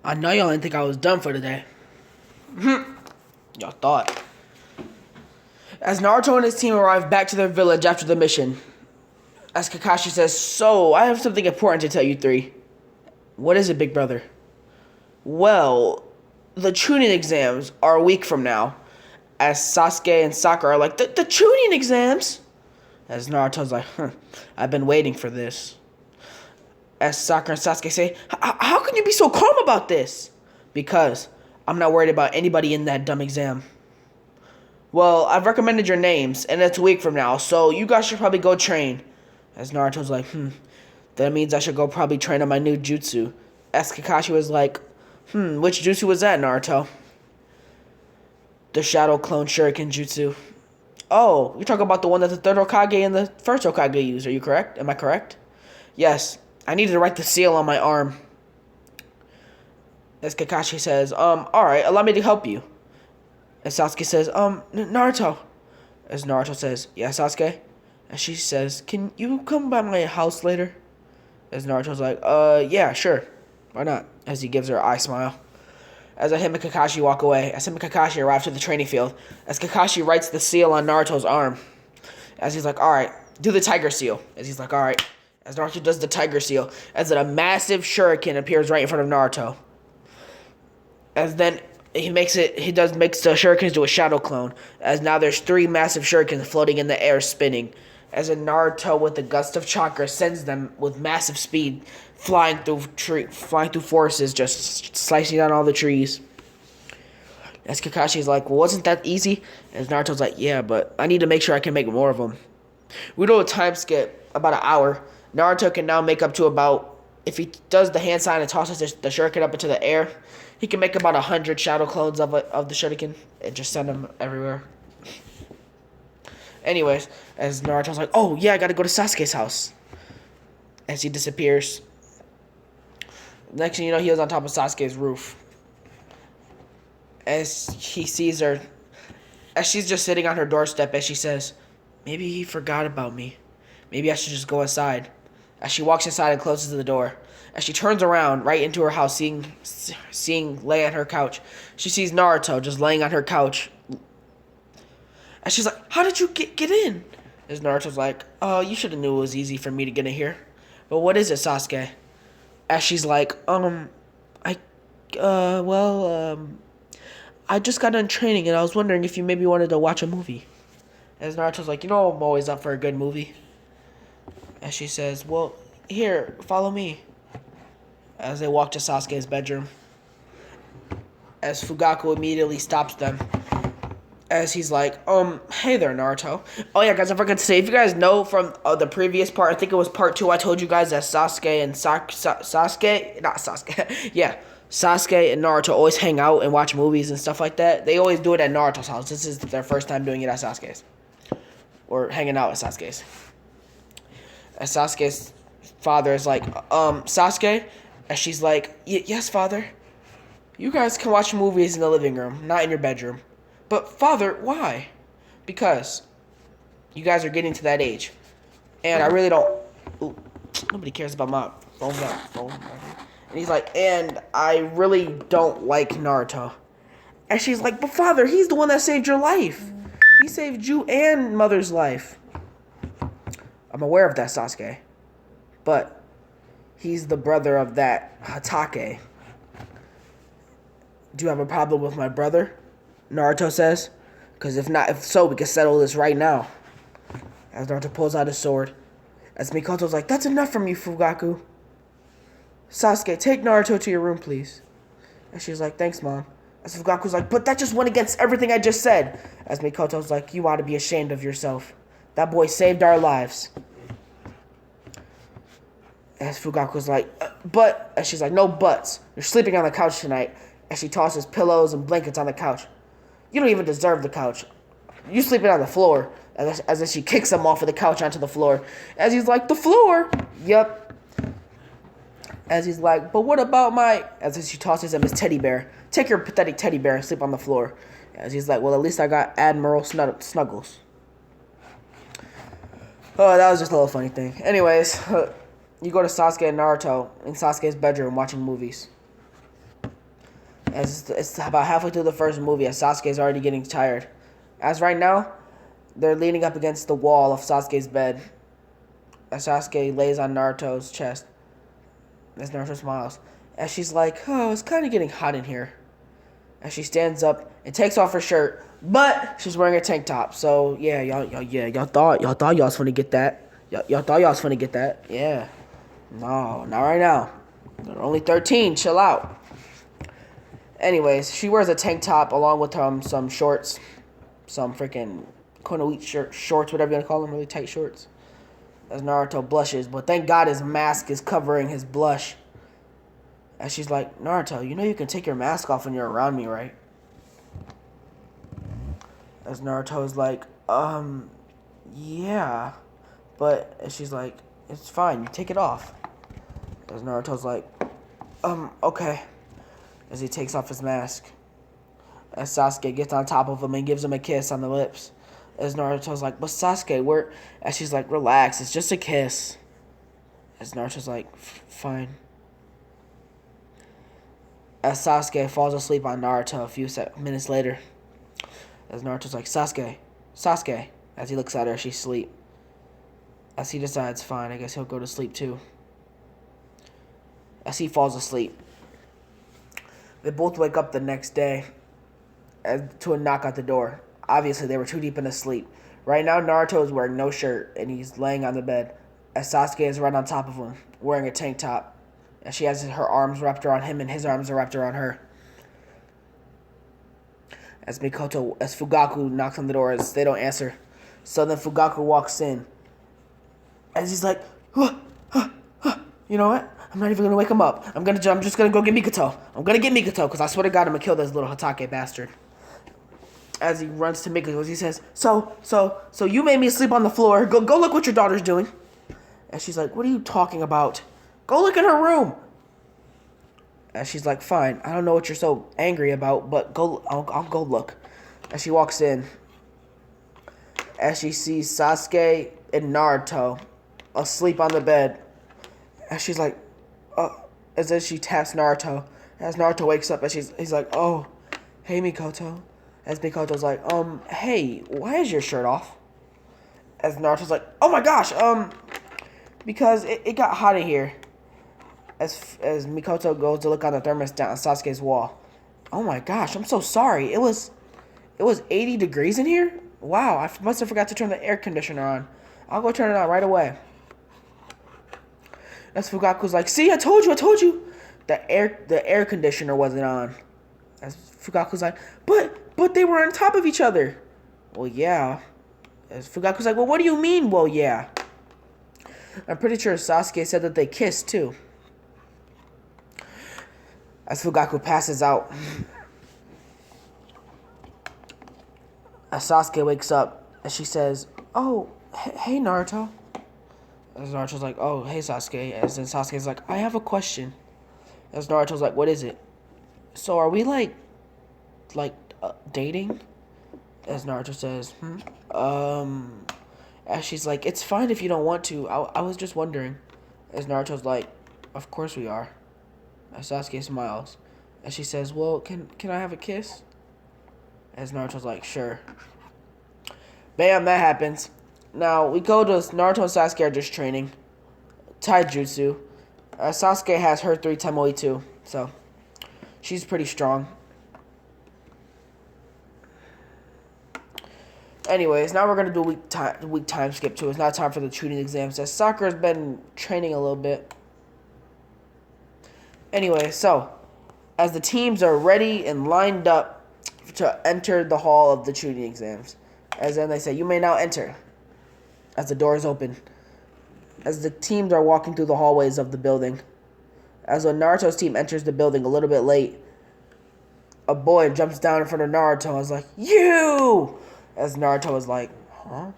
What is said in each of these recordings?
I know y'all didn't think I was done for today. Y'all thought. As Naruto and his team arrive back to their village after the mission, as Kakashi says, "So, I have something important to tell you three." "What is it, big brother?" "Well, the Chunin exams are a week from now." As Sasuke and Sakura are like, The Chunin exams?" As Naruto's like, "I've been waiting for this." As Sakura and Sasuke say, How can you be so calm about this?" "Because I'm not worried about anybody in that dumb exam." "Well, I've recommended your names, and it's a week from now, so you guys should probably go train." As Naruto's like, That means I should go probably train on my new jutsu." As Kakashi was like, which jutsu was that, Naruto?" "The Shadow Clone Shuriken Jutsu." "Oh, you're talking about the one that the third Hokage and the first Hokage used, are you correct? Am I correct?" "Yes, I needed to write the seal on my arm." As Kakashi says, alright, allow me to help you." As Sasuke says, Naruto." As Naruto says, "Yeah, Sasuke?" As she says, "Can you come by my house later?" As Naruto's like, yeah, sure. Why not?" As he gives her an eye smile. As him and Kakashi walk away, as him and Kakashi arrive to the training field, as Kakashi writes the seal on Naruto's arm, as he's like, alright, do the tiger seal. As he's like, alright. As Naruto does the tiger seal, as a massive shuriken appears right in front of Naruto. As then he makes the shurikens into a shadow clone, as now there's 3 massive shurikens floating in the air spinning. As in Naruto with the gust of chakra sends them with massive speed, flying through forests, just slicing down all the trees. As Kakashi's like, "Well, wasn't that easy?" As Naruto's like, "Yeah, but I need to make sure I can make more of them." We do a time skip, about an hour. Naruto can now make up to about, if he does the hand sign and tosses the shuriken up into the air, he can make about 100 shadow clones of the shuriken and just send them everywhere. Anyways, as Naruto's like, "Oh, yeah, I gotta go to Sasuke's house." As he disappears. Next thing you know, he was on top of Sasuke's roof. As he sees her, as she's just sitting on her doorstep, as she says, "Maybe he forgot about me. Maybe I should just go inside." As she walks inside and closes the door. As she turns around right into her house, seeing lay on her couch, she sees Naruto just laying on her couch. And she's like, "How did you get in?" As Naruto's like, "Oh, you should have knew it was easy for me to get in here." "But what is it, Sasuke?" As she's like, I just got done training and I was wondering if you maybe wanted to watch a movie." As Naruto's like, "I'm always up for a good movie." As she says, "Well, here, follow me." As they walk to Sasuke's bedroom. As Fugaku immediately stops them. As he's like, hey there, Naruto. Oh yeah, guys, I forgot to say, if you guys know from the previous part, I think it was part 2, I told you guys that Sasuke and Sasuke and Naruto always hang out and watch movies and stuff like that. They always do it at Naruto's house. This is their first time doing it at Sasuke's. Or hanging out at Sasuke's. As Sasuke's father is like, Sasuke? As she's like, yes, father. You guys can watch movies in the living room, not in your bedroom. "But father, why?" "Because you guys are getting to that age. And I really don't..." Ooh, nobody cares about my phone. And he's like, "And I really don't like Naruto." And she's like, "But father, he's the one that saved your life. He saved you and mother's life." "I'm aware of that, Sasuke. But he's the brother of that Hatake." "Do you have a problem with my brother?" Naruto says. "Because if so, we can settle this right now." As Naruto pulls out his sword. As Mikoto's like, "That's enough from you, Fugaku. Sasuke, take Naruto to your room, please." And she's like, "Thanks, Mom." As Fugaku's like, "But that just went against everything I just said." As Mikoto's like, "You ought to be ashamed of yourself. That boy saved our lives." As Fugaku's like, "But..." As she's like, "No buts. You're sleeping on the couch tonight." As she tosses pillows and blankets on the couch. "You don't even deserve the couch. You sleeping on the floor." As if she kicks him off of the couch onto the floor. As he's like, "The floor?" "Yep." As he's like, "But what about my..." As she tosses him his teddy bear. "Take your pathetic teddy bear and sleep on the floor." As he's like, "Well, at least I got Admiral Snuggles." Oh, that was just a little funny thing. Anyways, you go to Sasuke and Naruto in Sasuke's bedroom watching movies. As it's about halfway through the first movie, as Sasuke's already getting tired. As right now, they're leaning up against the wall of Sasuke's bed. As Sasuke lays on Naruto's chest. As Naruto smiles. As she's like, oh, it's kind of getting hot in here. As she stands up and takes off her shirt, but she's wearing a tank top. So yeah, y'all thought y'all was gonna get that. Y'all thought y'all was gonna get that. Yeah. No, not right now. They're only 13. Chill out. Anyways, she wears a tank top along with some shorts, some freaking Konoichi shorts, whatever you want to call them, really tight shorts. As Naruto blushes, but thank God his mask is covering his blush. As she's like, Naruto, you know you can take your mask off when you're around me, right? As Naruto's like, yeah. But she's like, it's fine, you take it off. As Naruto's like, okay. As he takes off his mask. As Sasuke gets on top of him and gives him a kiss on the lips. As Naruto's like, but Sasuke, we're... As she's like, relax, it's just a kiss. As Naruto's like, fine. As Sasuke falls asleep on Naruto a few minutes later. As Naruto's like, Sasuke. As he looks at her, she's asleep. As he decides, fine, I guess he'll go to sleep too. As he falls asleep. They both wake up the next day to a knock at the door. Obviously, they were too deep into sleep. Right now, Naruto is wearing no shirt, and he's laying on the bed. As Sasuke is right on top of him, wearing a tank top. And she has her arms wrapped around him, and his arms are wrapped around her. As Fugaku knocks on the door, as they don't answer. So then Fugaku walks in. As he's like, you know what? I'm not even gonna wake him up. I'm just gonna go get Mikoto. I'm gonna get Mikoto, because I swear to God I'm gonna kill this little Hatake bastard. As he runs to Mikoto, he says, So you made me sleep on the floor. Go look what your daughter's doing. And she's like, what are you talking about? Go look in her room. And she's like, fine. I don't know what you're so angry about, but I'll go look. As she walks in, as she sees Sasuke and Naruto asleep on the bed. And she's like, as if she taps Naruto. As Naruto wakes up, and he's like, oh, hey, Mikoto. As Mikoto's like, hey, why is your shirt off? As Naruto's like, oh my gosh, because it got hot in here. As Mikoto goes to look on the thermostat on Sasuke's wall. Oh my gosh, I'm so sorry. It was 80 degrees in here? Wow, I must have forgot to turn the air conditioner on. I'll go turn it on right away. As Fugaku's like, see, I told you. The air conditioner wasn't on. As Fugaku's like, but they were on top of each other. Well, yeah. As Fugaku's like, well, what do you mean, well, yeah? I'm pretty sure Sasuke said that they kissed, too. As Fugaku passes out. As Sasuke wakes up, and she says, oh, hey, Naruto. As Naruto's like, oh, hey, Sasuke. As then Sasuke's like, I have a question. As Naruto's like, what is it? So are we, dating? As Naruto says, As she's like, it's fine if you don't want to. I was just wondering. As Naruto's like, of course we are. As Sasuke smiles. And she says, well, can I have a kiss? As Naruto's like, sure. Bam, that happens. Now, we go to Naruto and Sasuke are just training. Taijutsu. Sasuke has her 3 Temoi too. So, she's pretty strong. Anyways, now we're going to do a week time skip too. It's not time for the tuning exams. As Sakura's been training a little bit. Anyway, so, as the teams are ready and lined up to enter the hall of the tuning exams. As then they say, you may now enter. As the doors open. As the teams are walking through the hallways of the building. As when Naruto's team enters the building a little bit late, a boy jumps down in front of Naruto and is like, you! As Naruto is like, huh?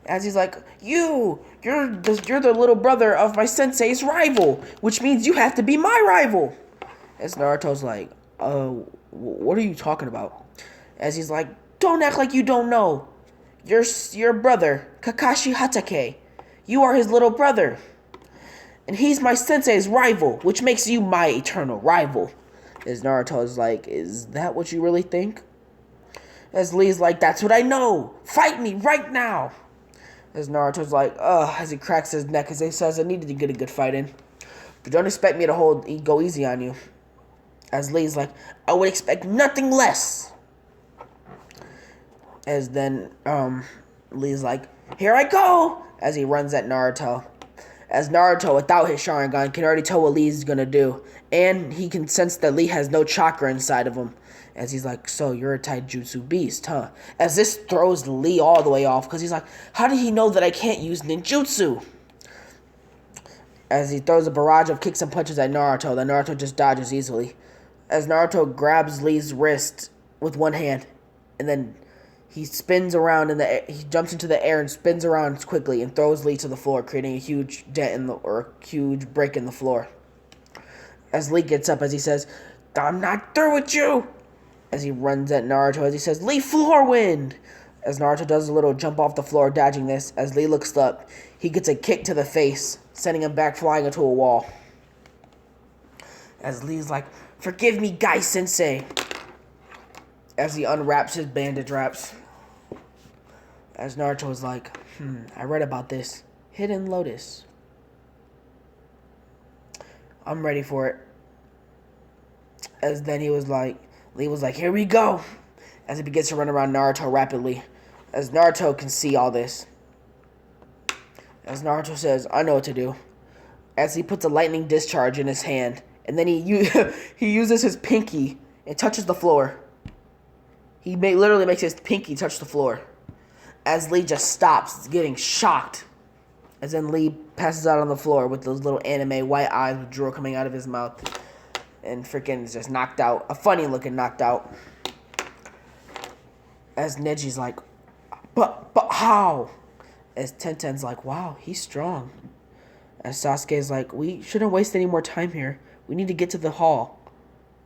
As he's like, you're the little brother of my sensei's rival, which means you have to be my rival. As Naruto's like, what are you talking about? As he's like, don't act like you don't know. Your brother, Kakashi Hatake. You are his little brother. And he's my sensei's rival, which makes you my eternal rival. As Naruto is like, is that what you really think? As Lee's like, that's what I know! Fight me right now! As Naruto's like, ugh, as he cracks his neck as he says, I needed to get a good fight in. But don't expect me to go easy on you. As Lee's like, I would expect nothing less. As then, Lee's like, here I go! As he runs at Naruto. As Naruto, without his Sharingan, can already tell what Lee's gonna do. And he can sense that Lee has no chakra inside of him. As he's like, so you're a taijutsu beast, huh? As this throws Lee all the way off, because he's like, how did he know that I can't use ninjutsu? As he throws a barrage of kicks and punches at Naruto, that Naruto just dodges easily. As Naruto grabs Lee's wrist with one hand, and then he spins around in the air, he jumps into the air and spins around quickly and throws Lee to the floor, creating a huge dent or a huge break in the floor. As Lee gets up, as he says, I'm not through with you! As he runs at Naruto, as he says, Lee, floor wind! As Naruto does a little jump off the floor, dodging this, as Lee looks up, he gets a kick to the face, sending him back flying into a wall. As Lee's like, forgive me, Guy-sensei! As he unwraps his bandage wraps. As Naruto is like, I read about this. Hidden Lotus. I'm ready for it. As then Lee was like, here we go! As he begins to run around Naruto rapidly. As Naruto can see all this. As Naruto says, I know what to do. As he puts a lightning discharge in his hand. And then he uses his pinky and touches the floor. He literally makes his pinky touch the floor. As Lee just stops, getting shocked. As then Lee passes out on the floor with those little anime white eyes with drool coming out of his mouth. And freaking is just knocked out. A funny looking knocked out. As Neji's like, but how? As Tenten's like, wow, he's strong. As Sasuke's like, we shouldn't waste any more time here. We need to get to the hall.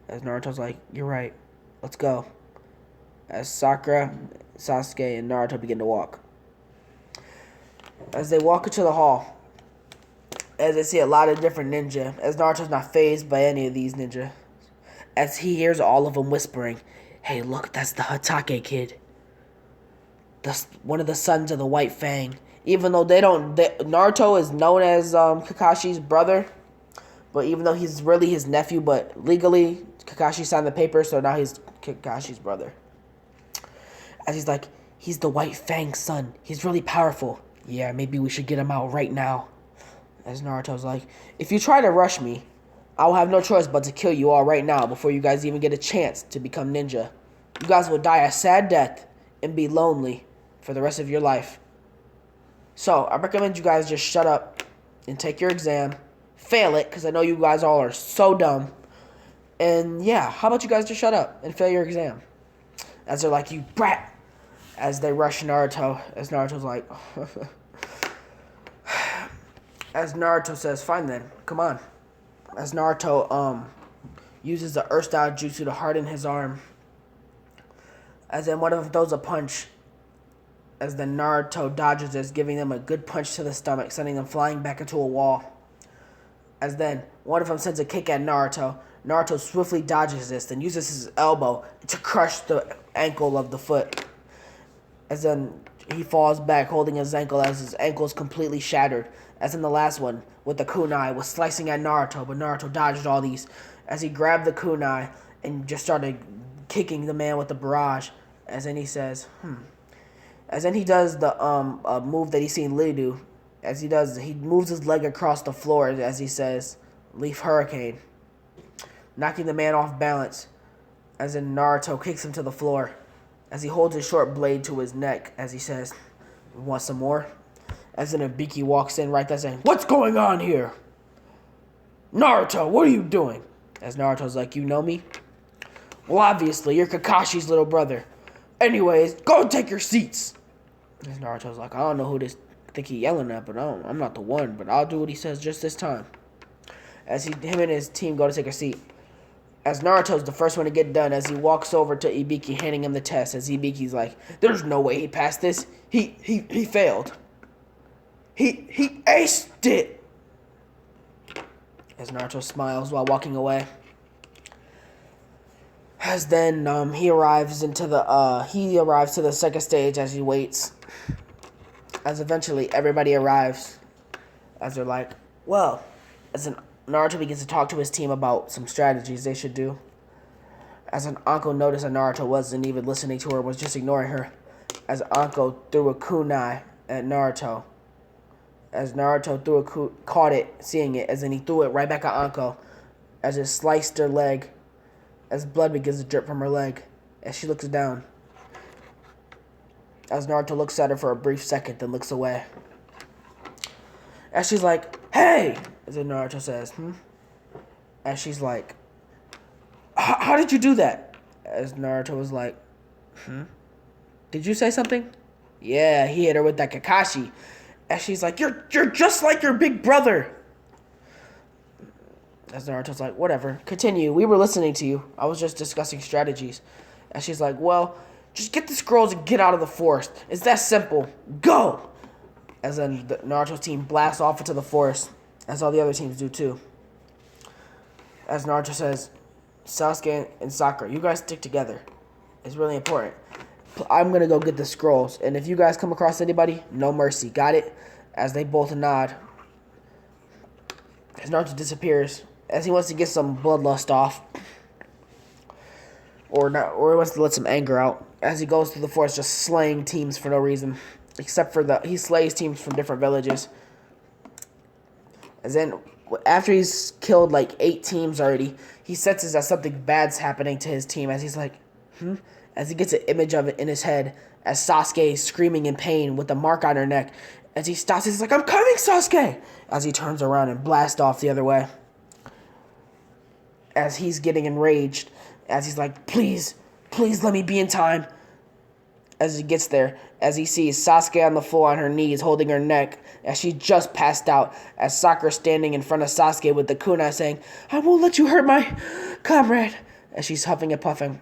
As Naruto's like, you're right. Let's go. As Sakura, Sasuke, and Naruto begin to walk. As they walk into the hall, as they see a lot of different ninja, as Naruto's not fazed by any of these ninja, as he hears all of them whispering, hey, look, that's the Hatake kid. That's one of the sons of the White Fang. Even though Naruto is known as Kakashi's brother, but even though he's really his nephew, but legally, Kakashi signed the paper, so now he's Kakashi's brother. As he's like, he's the White Fang's son. He's really powerful. Yeah, maybe we should get him out right now. As Naruto's like, if you try to rush me, I will have no choice but to kill you all right now before you guys even get a chance to become ninja. You guys will die a sad death and be lonely for the rest of your life. So, I recommend you guys just shut up and take your exam. Fail it, because I know you guys all are so dumb. And yeah, how about you guys just shut up and fail your exam? As they're like, you brat! As they rush Naruto, as Naruto's like... As Naruto says, fine then, come on. As Naruto uses the Earth Style Jutsu to harden his arm. As then one of them throws a punch. As then Naruto dodges this, giving them a good punch to the stomach, sending them flying back into a wall. As then one of them sends a kick at Naruto. Naruto swiftly dodges this, then uses his elbow to crush the ankle of the foot. As then he falls back, holding his ankle as his ankle is completely shattered. As in the last one, with the kunai, was slicing at Naruto, but Naruto dodged all these. As he grabbed the kunai and just started kicking the man with the barrage. As then he says, As then he does the move that he's seen Lee do. As he does, he moves his leg across the floor, as he says, Leaf Hurricane. Knocking the man off balance. As then Naruto kicks him to the floor. As he holds his short blade to his neck, as he says, want some more? As then Ibiki walks in right there saying, what's going on here? Naruto, what are you doing? As Naruto's like, you know me? Well, obviously, you're Kakashi's little brother. Anyways, go and take your seats. As Naruto's like, I don't know who this think he yelling at, but I'm not the one, but I'll do what he says just this time. As him and his team go to take a seat. As Naruto's the first one to get done, as he walks over to Ibiki, handing him the test, as Ibiki's like, there's no way he passed this. He failed. He aced it. As Naruto smiles while walking away. As then he arrives to the second stage as he waits. As eventually everybody arrives. As they're like, well, Naruto begins to talk to his team about some strategies they should do. As an Anko noticed that Naruto wasn't even listening to her, was just ignoring her. As Anko threw a kunai at Naruto. As Naruto caught it, seeing it, as then he threw it right back at Anko. As it sliced her leg. As blood begins to drip from her leg. As she looks down. As Naruto looks at her for a brief second, then looks away. As she's like, hey! As then Naruto says, As she's like, how did you do that? As Naruto was like, Did you say something? Yeah, he hit her with that Kakashi. As she's like, you're just like your big brother. As Naruto's like, whatever, continue. We were listening to you. I was just discussing strategies. And she's like, well, just get the scrolls and get out of the forest. It's that simple. Go! As then Naruto's team blasts off into the forest, as all the other teams do too. As Naruto says, Sasuke and Sakura, you guys stick together. It's really important. I'm going to go get the scrolls. And if you guys come across anybody, no mercy. Got it? As they both nod. As Naruto disappears, as he wants to get some bloodlust off. Or he wants to let some anger out. As he goes through the forest just slaying teams for no reason. Except for he slays teams from different villages. As then, after he's killed like 8 teams already, he senses that something bad's happening to his team. As he's like, As he gets an image of it in his head, as Sasuke is screaming in pain with a mark on her neck. As he stops, he's like, I'm coming, Sasuke! As he turns around and blasts off the other way. As he's getting enraged. As he's like, please let me be in time. As he gets there, as he sees Sasuke on the floor on her knees, holding her neck, as she just passed out, as Sakura standing in front of Sasuke with the kunai saying, I won't let you hurt my comrade. As she's huffing and puffing.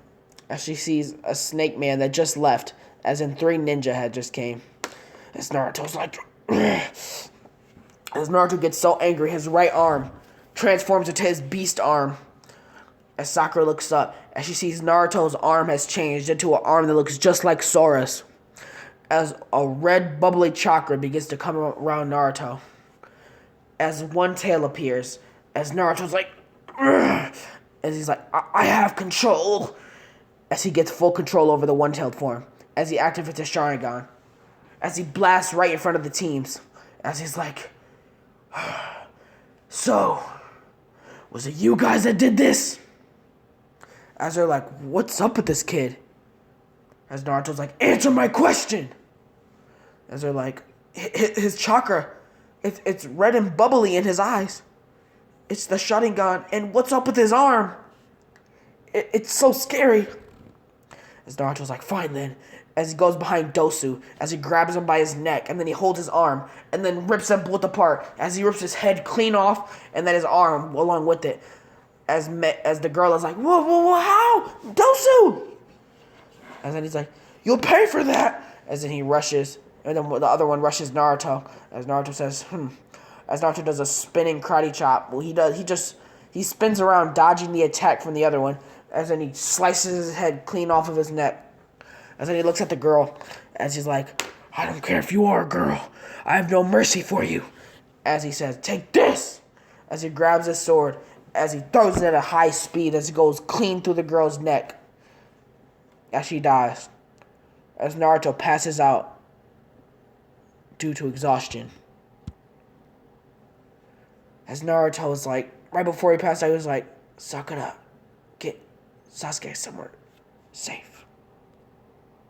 As she sees a snake man that just left, as in 3 ninja had just came. As Naruto's like, as Naruto gets so angry, his right arm transforms into his beast arm. As Sakura looks up, as she sees Naruto's arm has changed into an arm that looks just like Sora's. As a red bubbly chakra begins to come around Naruto. As one tail appears, as Naruto's like, as he's like, I have control. As he gets full control over the one-tailed form. As he activates his Sharingan. As he blasts right in front of the teams. As he's like, so, was it you guys that did this? As they're like, what's up with this kid? As Naruto's like, answer my question. As they're like, his chakra, it's red and bubbly in his eyes. It's the Sharingan, and what's up with his arm? It's so scary. As Naruto's like, fine then. As he goes behind Dosu, as he grabs him by his neck, and then he holds his arm, and then rips them both apart, as he rips his head clean off, and then his arm along with it. As the girl is like, whoa, how? Dosu! And then he's like, you'll pay for that! As then he rushes, and then the other one rushes Naruto. As Naruto says, As Naruto does a spinning karate chop, well, he spins around, dodging the attack from the other one. As then he slices his head clean off of his neck. As then he looks at the girl, as he's like, I don't care if you are a girl. I have no mercy for you. As he says, take this! As he grabs his sword, as he throws it at a high speed, as it goes clean through the girl's neck. As she dies. As Naruto passes out due to exhaustion. As Naruto was like, right before he passed out, he was like, Sakura, get Sasuke somewhere safe.